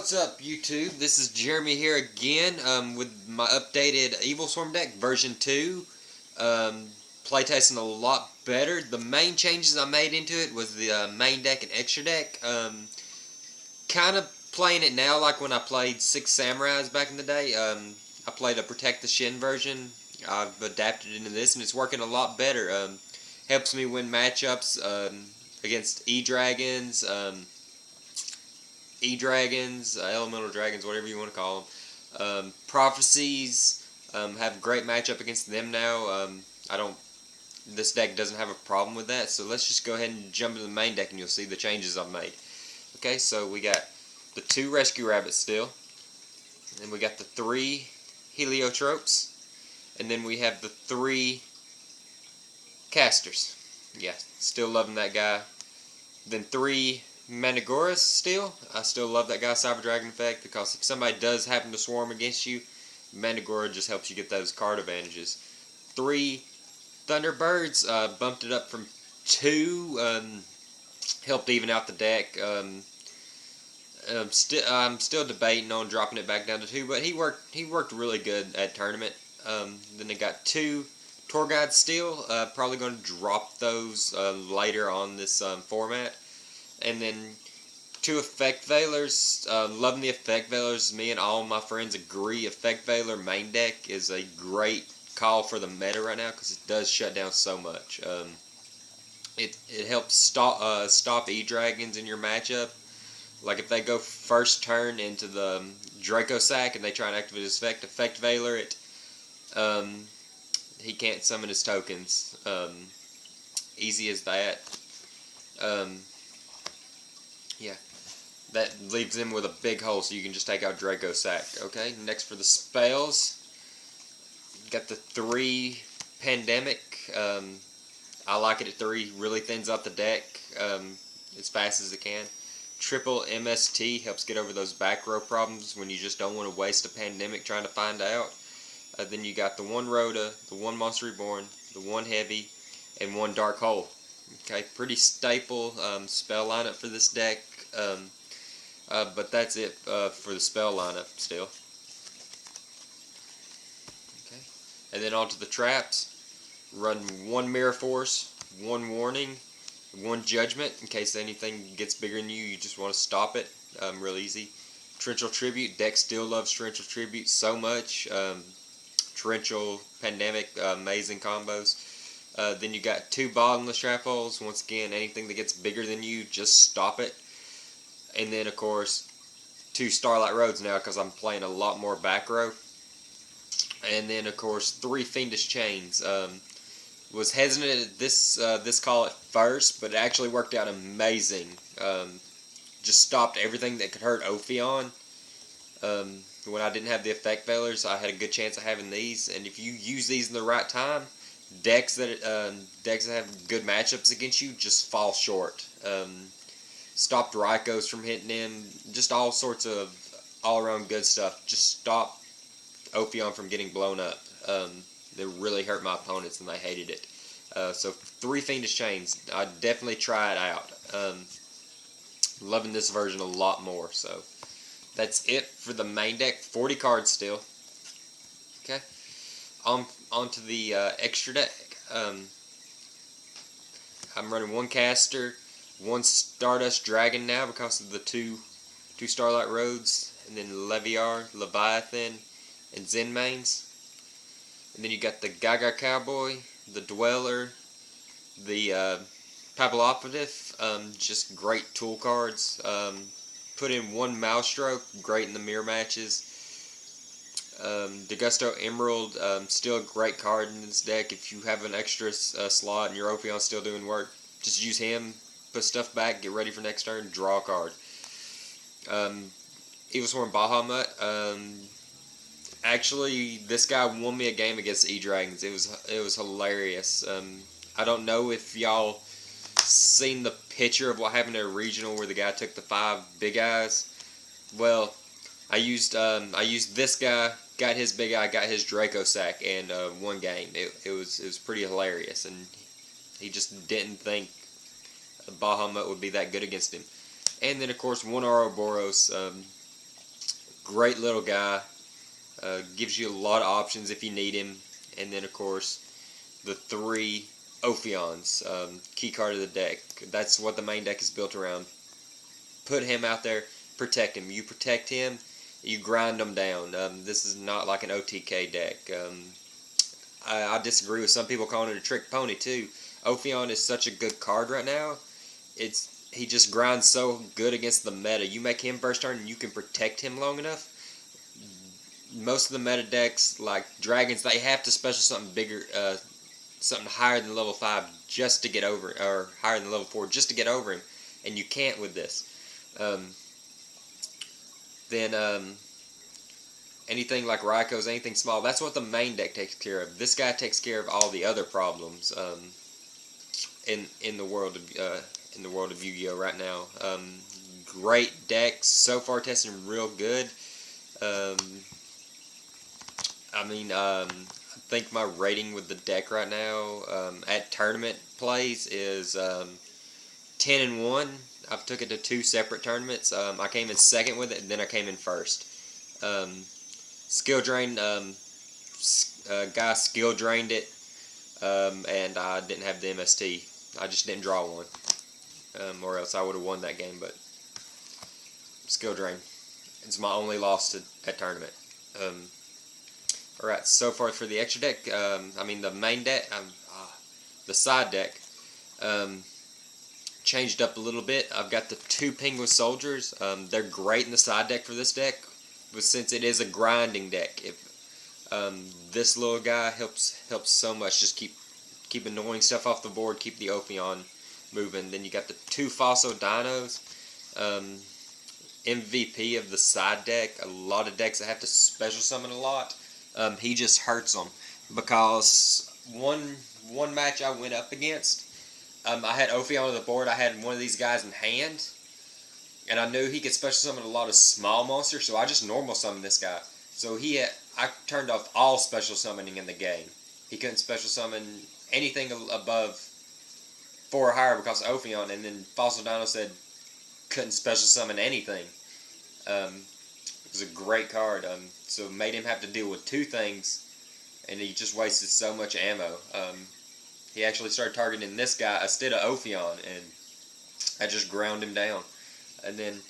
What's up, YouTube? This is Jeremy here again with my updated evilswarm deck, version 2. Playtesting a lot better. The main changes I made into it was the main deck and extra deck. Kind of playing it now like when I played 6 Samurais back in the day. I played a Protect the Shin version. I've adapted into this and it's working a lot better. Helps me win matchups against E-Dragons, elemental dragons, whatever you want to call them. Prophecies have a great matchup against them now. This deck doesn't have a problem with that, so let's just go ahead and jump into the main deck and you'll see the changes I've made. Okay, so we got the 2 rescue rabbits still, and then we got the 3 heliotropes, and then we have the 3 casters. Yeah, still loving that guy. Then 3 Mantigoras still. I still love that guy, Cyber Dragon effect, because if somebody does happen to swarm against you, Mantigora just helps you get those card advantages. 3 Thunderbirds, bumped it up from 2, helped even out the deck. I'm still debating on dropping it back down to 2, but he worked really good at tournament. Then they got 2 Tour Guides still. Probably going to drop those later on this format. And then 2 Effect Veilers. Loving the Effect Veilers. Me and all my friends agree Effect Veiler main deck is a great call for the meta right now because it does shut down so much. It helps stop E-Dragons in your matchup. Like if they go first turn into the Draco Sack and they try and activate his Effect Veiler it, he can't summon his tokens. Easy as that. Yeah, that leaves them with a big hole, so you can just take out Draco Sack. Okay, next for the spells, got the 3 Pandemic. I like it at 3. Really thins out the deck as fast as it can. Triple MST helps get over those back row problems when you just don't want to waste a Pandemic trying to find out. Then you got the 1 Rhoda, the 1 Monster Reborn, the 1 Heavy, and 1 Dark Hole. Okay, pretty staple spell lineup for this deck, but that's it for the spell lineup still. Okay, and then on to the traps. Run 1 Mirror Force, 1 Warning, 1 Judgment in case anything gets bigger than you. You just want to stop it. Real easy. Torrential Tribute. Deck still loves Torrential Tribute so much. Torrential, Pandemic, amazing combos. Then you got 2 Bottomless Trap Holes. Once again, anything that gets bigger than you, just stop it. And then, of course, 2 Starlight Roads now because I'm playing a lot more back row. And then, of course, 3 Fiendish Chains. Was hesitant at this call at first, but it actually worked out amazing. Just stopped everything that could hurt Ophion. When I didn't have the Effect Veilers, I had a good chance of having these. And if you use these in the right time, decks that have good matchups against you just fall short. Stopped Rykos from hitting in, just all sorts of all-around good stuff. Just stop Ophion from getting blown up. They really hurt my opponents and they hated it. So 3 Fiendish Chains, I'd definitely try it out. Loving this version a lot more. So that's it for the main deck. 40 cards still. Okay. On to the extra deck. I'm running 1 Caster, 1 Stardust Dragon now because of the 2 Starlight Roads, and then Leviar, Leviathan, and Zen mains. And then you got the Gaga Cowboy, the Dweller, the Papilloperative, just great tool cards. Put in 1 Maelstrom, great in the mirror matches. Degusto Emerald, still a great card in this deck. If you have an extra slot and your Ophion still doing work, just use him, put stuff back, get ready for next turn, draw a card. Evilswarm Bahamut, actually this guy won me a game against E-Dragons. It was hilarious. I don't know if y'all seen the picture of what happened at a regional where the guy took the 5 big eyes. Well, I used this guy, got his big eye, got his Draco Sack, and won game. It was pretty hilarious, and he just didn't think Bahamut would be that good against him. And then of course 1 Ouroboros, Great little guy. Gives you a lot of options if you need him. And then, of course, the 3 Ophions, key card of the deck. That's what the main deck is built around. Put him out there, protect him. You protect him, you grind them down. This is not like an OTK deck. I disagree with some people calling it a trick pony too. Ophion is such a good card right now. He just grinds so good against the meta. You make him first turn and you can protect him long enough. Most of the meta decks, like dragons, they have to special something bigger, something higher than level 5 just to get over, or higher than level 4 just to get over him, and you can't with this. Then anything like Raikou, anything small, that's what the main deck takes care of. This guy takes care of all the other problems in the world of Yu-Gi-Oh right now. Great decks so far, testing real good. I think my rating with the deck right now at tournament plays is 10-1. I've took it to 2 separate tournaments. I came in second with it, and then I came in first. Skill drain, guy skill drained it, and I didn't have the MST. I just didn't draw one, or else I would have won that game. But skill drain. It's my only loss at tournament. Alright, so far for the extra deck, the main deck, the side deck, changed up a little bit. I've got the 2 Penguin Soldiers. They're great in the side deck for this deck, but since it is a grinding deck, this little guy helps so much. Just keep annoying stuff off the board, keep the Ophion moving. Then you got the 2 Fossil Dinos. MVP of the side deck. A lot of decks that have to special summon a lot. He just hurts them because one match I went up against, I had Ophion on the board. I had one of these guys in hand, and I knew he could special summon a lot of small monsters, so I just normal summoned this guy. So I turned off all special summoning in the game. He couldn't special summon anything above 4 or higher because of Ophion, and then Fossil Dino said couldn't special summon anything. It was a great card, so it made him have to deal with 2 things, and he just wasted so much ammo. He actually started targeting this guy instead of Ophion, and I just ground him down. And then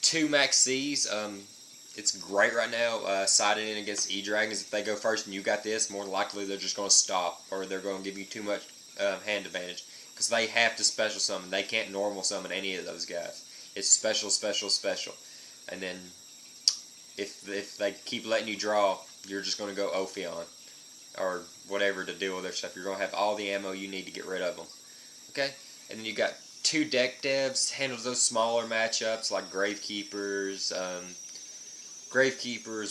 2 Max C's, it's great right now, siding in against E-Dragons. If they go first and you got this, more than likely they're just going to stop, or they're going to give you too much hand advantage, because they have to special summon. They can't normal summon any of those guys. It's special, special, special. And then if they keep letting you draw, you're just going to go Ophion or whatever to deal with their stuff. You're going to have all the ammo you need to get rid of them. Okay? And then you got 2 deck devs, handles those smaller matchups like Gravekeepers,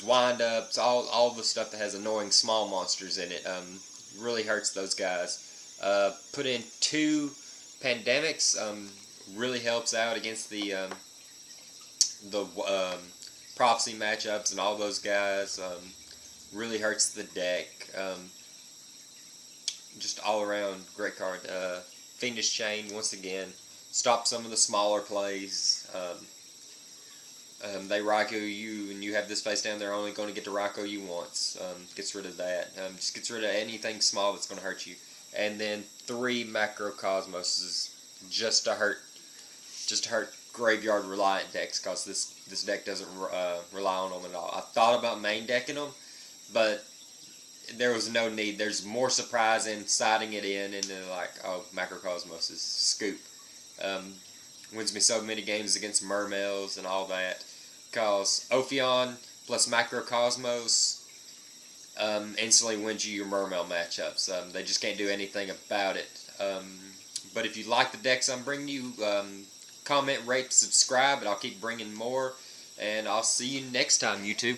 Windups, all the stuff that has annoying small monsters in it. Really hurts those guys. Put in 2 Pandemics, really helps out against the Prophecy matchups and all those guys. Really hurts the deck. Just all around great card. Fiendish Chain, once again, stops some of the smaller plays. They Raikou you, and you have this face down, they're only going to get to Raikou you once. Gets rid of that. Just gets rid of anything small that's going to hurt you. And then 3 Macrocosmoses just to hurt graveyard reliant decks, because this deck doesn't rely on them at all. I thought about main decking them, but there was no need. There's more surprise in siding it in, and then like, oh, Macrocosmos is scoop. Wins me so many games against Mermails and all that, because Ophion plus Macrocosmos instantly wins you your Mermail matchups. They just can't do anything about it. But if you like the decks I'm bringing you, comment, rate, subscribe, and I'll keep bringing more. And I'll see you next time, YouTube.